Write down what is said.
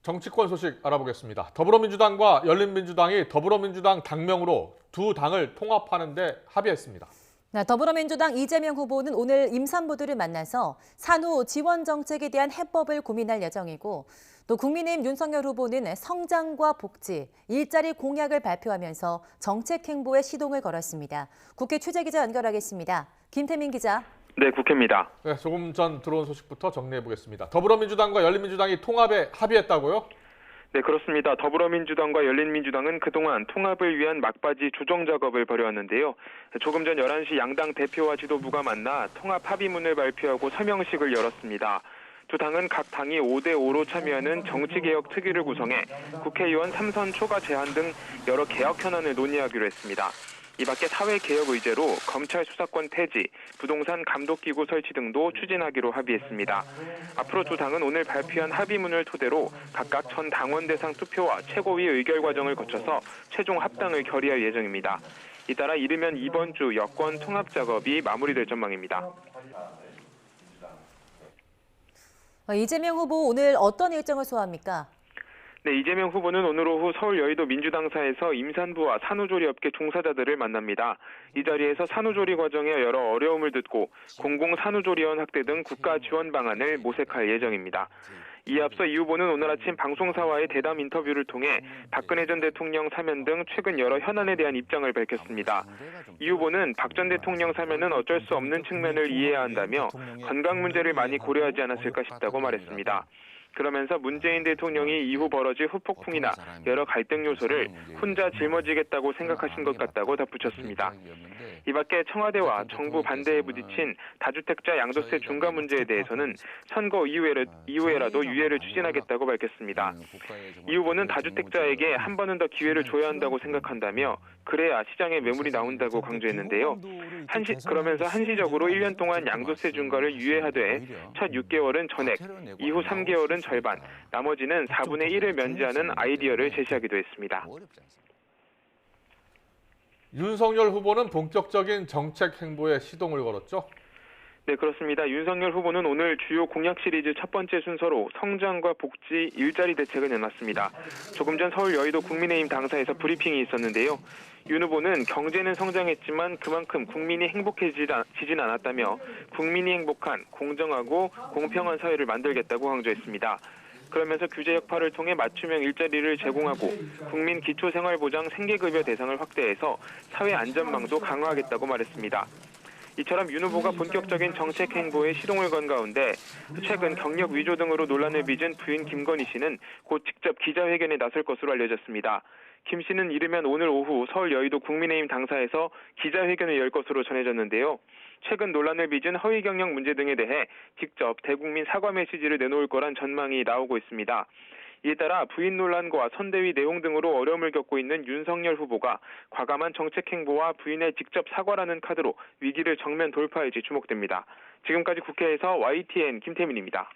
정치권 소식 알아보겠습니다. 더불어민주당과 열린민주당이 더불어민주당 당명으로 두 당을 통합하는 데 합의했습니다. 네, 더불어민주당 이재명 후보는 오늘 임산부들을 만나서 산후 지원 정책에 대한 해법을 고민할 예정이고, 또 국민의힘 윤석열 후보는 성장과 복지, 일자리 공약을 발표하면서 정책 행보에 시동을 걸었습니다. 국회 취재기자 연결하겠습니다. 김태민 기자. 네, 국회입니다. 네, 조금 전 들어온 소식부터 정리해 보겠습니다. 더불어민주당과 열린민주당이 통합에 합의했다고요? 네, 그렇습니다. 더불어민주당과 열린민주당은 그동안 통합을 위한 막바지 조정 작업을 벌여왔는데요. 조금 전 11시 양당 대표와 지도부가 만나 통합 합의문을 발표하고 서명식을 열었습니다. 두 당은 각 당이 5대5로 참여하는 정치개혁 특위를 구성해 국회의원 3선 초과 제한 등 여러 개혁 현안을 논의하기로 했습니다. 이 밖에 사회개혁 의제로 검찰 수사권 폐지, 부동산 감독기구 설치 등도 추진하기로 합의했습니다. 앞으로 두 당은 오늘 발표한 합의문을 토대로 각각 전 당원 대상 투표와 최고위 의결 과정을 거쳐서 최종 합당을 결의할 예정입니다. 이따라 이르면 이번 주 여권 통합 작업이 마무리될 전망입니다. 이재명 후보 오늘 어떤 일정을 소화합니까? 네, 이재명 후보는 오늘 오후 서울 여의도 민주당사에서 임산부와 산후조리업계 종사자들을 만납니다. 이 자리에서 산후조리 과정의 여러 어려움을 듣고 공공산후조리원 확대 등 국가 지원 방안을 모색할 예정입니다. 이에 앞서 이 후보는 오늘 아침 방송사와의 대담 인터뷰를 통해 박근혜 전 대통령 사면 등 최근 여러 현안에 대한 입장을 밝혔습니다. 이 후보는 박 전 대통령 사면은 어쩔 수 없는 측면을 이해해야 한다며 건강 문제를 많이 고려하지 않았을까 싶다고 말했습니다. 그러면서 문재인 대통령이 이후 벌어질 후폭풍이나 여러 갈등 요소를 혼자 징어지겠다고 생각하신 것 같다고 덧붙였습니다. 이 밖에 청와대와 정부 반대에 부딪힌 다주택자 양도세 중과 문제에 대해서는 선거 이후에라도 유예를 추진하겠다고 밝혔습니다. 이 후보는 다주택자에게 한 번은 더 기회를 줘야 한다고 생각한다며 그래야 시장에 매물이 나온다고 강조했는데요. 그러면서 한시적으로 1년 동안 양도세 중과를 유예하되 첫 6개월은 전액, 이후 3개월은 절반, 나머지는 4분의 1을 면제하는 아이디어를 제시하기도 했습니다. 윤석열 후보는 본격적인 정책 행보에 시동을 걸었죠? 네, 그렇습니다. 윤석열 후보는 오늘 주요 공약 시리즈 첫 번째 순서로 성장과 복지, 일자리 대책을 내놨습니다. 조금 전 서울 여의도 국민의힘 당사에서 브리핑이 있었는데요. 윤 후보는 경제는 성장했지만 그만큼 국민이 행복해지진 않았다며 국민이 행복한, 공정하고 공평한 사회를 만들겠다고 강조했습니다. 그러면서 규제 혁파를 통해 맞춤형 일자리를 제공하고 국민 기초생활보장 생계급여 대상을 확대해서 사회 안전망도 강화하겠다고 말했습니다. 이처럼 윤 후보가 본격적인 정책 행보에 시동을 건 가운데 최근 경력 위조 등으로 논란을 빚은 부인 김건희 씨는 곧 직접 기자회견에 나설 것으로 알려졌습니다. 김 씨는 이르면 오늘 오후 서울 여의도 국민의힘 당사에서 기자회견을 열 것으로 전해졌는데요. 최근 논란을 빚은 허위 경력 문제 등에 대해 직접 대국민 사과 메시지를 내놓을 거란 전망이 나오고 있습니다. 이에 따라 부인 논란과 선대위 내용 등으로 어려움을 겪고 있는 윤석열 후보가 과감한 정책 행보와 부인의 직접 사과라는 카드로 위기를 정면 돌파할지 주목됩니다. 지금까지 국회에서 YTN 김태민입니다.